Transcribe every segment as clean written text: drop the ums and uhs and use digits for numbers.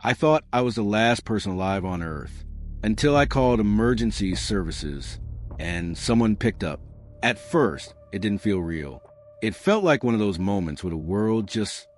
I thought I was the last person alive on Earth until I called emergency services and someone picked up. At first, it didn't feel real. It felt like one of those moments where the world just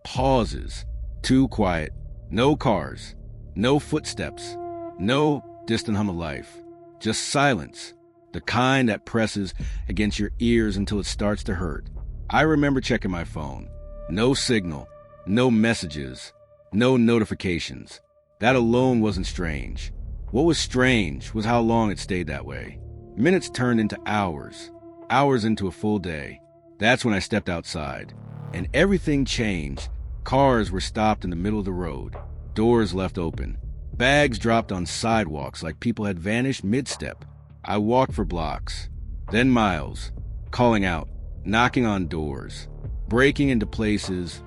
pauses. Too quiet. No cars. No footsteps. No distant hum of life. Just silence. The kind that presses against your ears until it starts to hurt. I remember checking my phone. No signal. No messages. No notifications. That alone wasn't strange. What was strange was how long it stayed that way. Minutes turned into hours. Hours into a full day. That's when I stepped outside. And everything changed. Cars were stopped in the middle of the road. Doors left open. Bags dropped on sidewalks like people had vanished mid-step. I walked for blocks, then miles, calling out, knocking on doors, breaking into places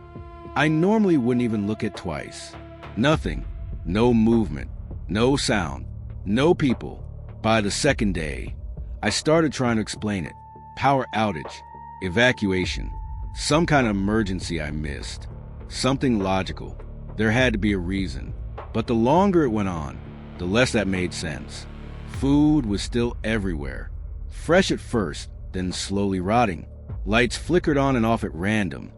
I normally wouldn't even look at twice. Nothing. No movement. No sound. No people. By the second day, I started trying to explain it. Power outage. Evacuation. Some kind of emergency I missed. Something logical. There had to be a reason. But the longer it went on, the less that made sense. Food was still everywhere. Fresh at first, then slowly rotting. Lights flickered on and off at random,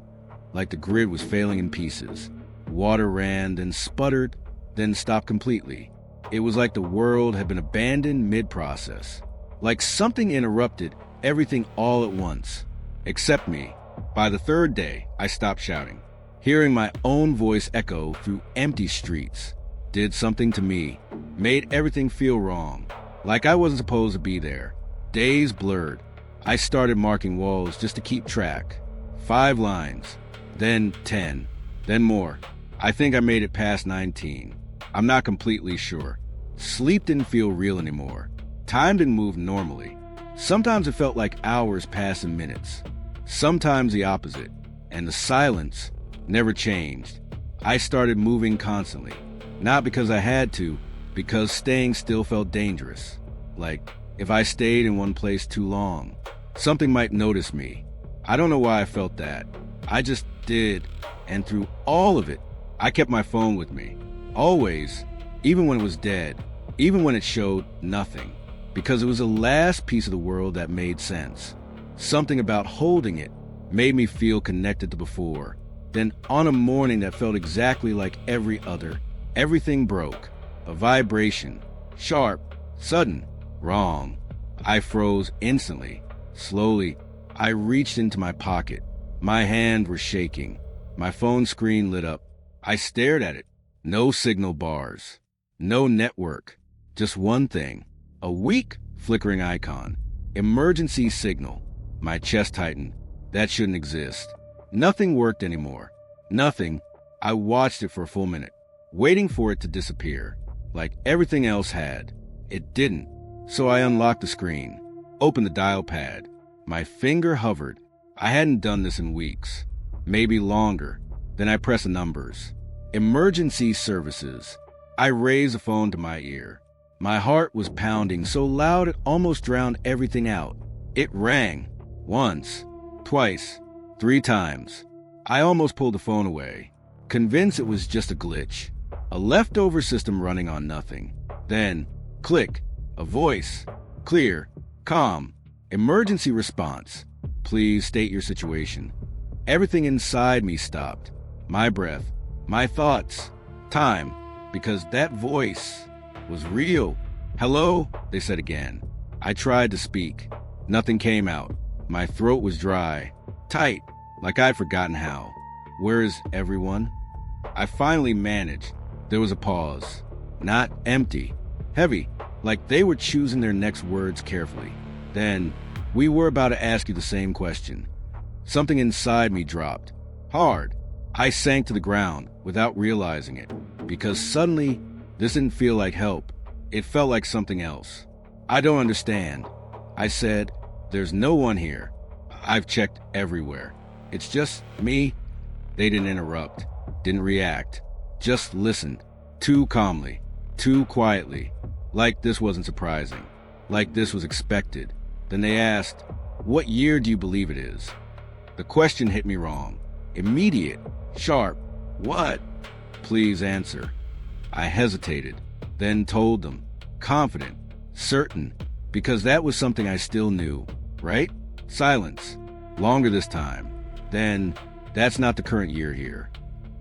like the grid was failing in pieces. Water ran, then sputtered, then stopped completely. It was like the world had been abandoned mid-process. Like something interrupted everything all at once. Except me. By the third day, I stopped shouting. Hearing my own voice echo through empty streets did something to me. Made everything feel wrong. Like I wasn't supposed to be there. Days blurred. I started marking walls just to keep track. 5 lines. Then 10. Then more. I think I made it past 19. I'm not completely sure. Sleep didn't feel real anymore. Time didn't move normally. Sometimes it felt like hours passed in minutes. Sometimes the opposite. And the silence never changed. I started moving constantly. Not because I had to, because staying still felt dangerous. Like, if I stayed in one place too long, something might notice me. I don't know why I felt that. I just did. And through all of it, I kept my phone with me. Always. Even when it was dead. Even when it showed nothing. Because it was the last piece of the world that made sense. Something about holding it made me feel connected to before. Then on a morning that felt exactly like every other, everything broke. A vibration. Sharp. Sudden. Wrong. I froze instantly. Slowly, I reached into my pocket. My hands were shaking. My phone screen lit up. I stared at it. No signal bars. No network. Just one thing. A weak, flickering icon. Emergency signal. My chest tightened. That shouldn't exist. Nothing worked anymore. Nothing. I watched it for a full minute, waiting for it to disappear, like everything else had. It didn't. So I unlocked the screen, opened the dial pad. My finger hovered. I hadn't done this in weeks, maybe longer. Then I pressed the numbers. Emergency services. I raised the phone to my ear. My heart was pounding so loud it almost drowned everything out. It rang. Once. Twice. 3 times. I almost pulled the phone away, convinced it was just a glitch. A leftover system running on nothing. Then, click. A voice. Clear. Calm. Emergency response. Please state your situation. Everything inside me stopped. My breath. My thoughts. Time. Because that voice was real. Hello? They said again. I tried to speak. Nothing came out. My throat was dry. Tight. Like I'd forgotten how. Where is everyone? I finally managed. There was a pause. Not empty. Heavy. Like they were choosing their next words carefully. Then, we were about to ask you the same question. Something inside me dropped. Hard. I sank to the ground without realizing it. Because suddenly, this didn't feel like help. It felt like something else. I don't understand. I said, there's no one here. I've checked everywhere. It's just me. They didn't interrupt. Didn't react. Just listened. Too calmly. Too quietly. Like this wasn't surprising. Like this was expected. Then they asked, what year do you believe it is? The question hit me wrong. Immediate. Sharp. What? Please answer. I hesitated, then told them, confident, certain, because that was something I still knew, right? Silence. Longer this time. Then, that's not the current year here.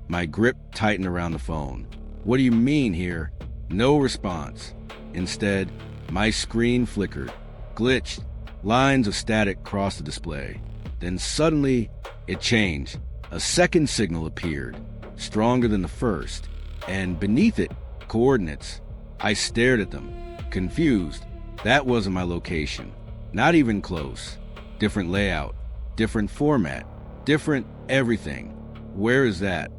My grip tightened around the phone. What do you mean here? No response. Instead, my screen flickered, glitched, lines of static crossed the display. Then suddenly, it changed. A second signal appeared, stronger than the first, and beneath it, coordinates. I stared at them, confused. That wasn't my location. Not even close. Different layout, different format, different everything. Where is that?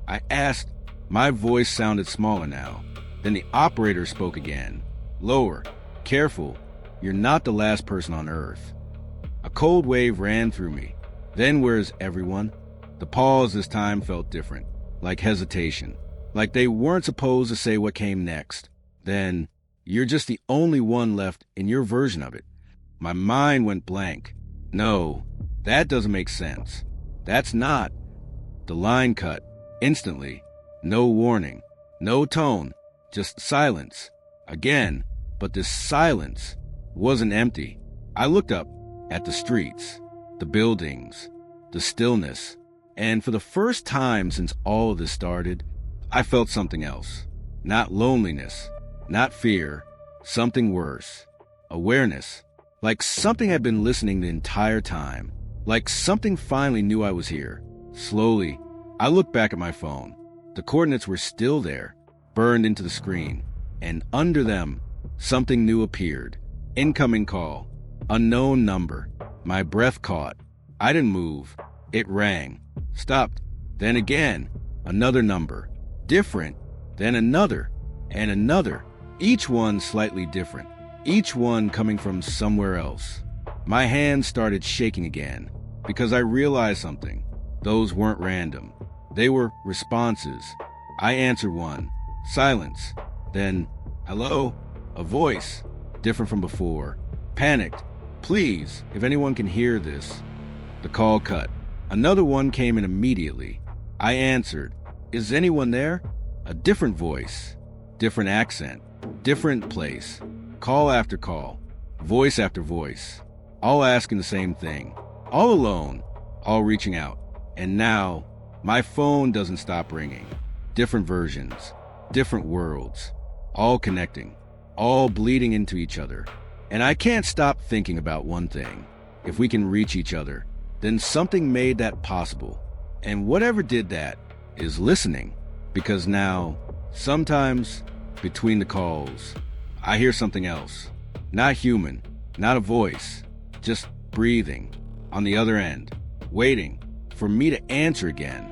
I asked. My voice sounded smaller now. Then the operator spoke again. Lower. Careful. You're not the last person on Earth. A cold wave ran through me. Then where's everyone? The pause this time felt different, like hesitation, like they weren't supposed to say what came next. Then, you're just the only one left in your version of it. My mind went blank. No, that doesn't make sense. That's not. The line cut, instantly. No warning, no tone, just silence. Again, but this silence wasn't empty. I looked up at the streets, the buildings, the stillness, and for the first time since all of this started, I felt something else. Not loneliness, not fear, something worse. Awareness, like something had been listening the entire time, like something finally knew I was here. Slowly, I looked back at my phone. The coordinates were still there, burned into the screen, and under them, something new appeared. Incoming call. Unknown number. My breath caught. I didn't move. It rang. Stopped. Then again. Another number. Different. Then another. And another. Each one slightly different. Each one coming from somewhere else. My hands started shaking again, because I realized something. Those weren't random. They were responses. I answered one. Silence. Then, hello? A voice. Different from before. Panicked. Please, if anyone can hear this. The call cut. Another one came in immediately. I answered. Is anyone there? A different voice. Different accent. Different place. Call after call. Voice after voice. All asking the same thing. All alone. All reaching out. And now, my phone doesn't stop ringing. Different versions, different worlds, all connecting, all bleeding into each other. And I can't stop thinking about one thing. If we can reach each other, then something made that possible. And whatever did that is listening. Because now, sometimes, between the calls, I hear something else. Not human, not a voice, just breathing on the other end, waiting for me to answer again.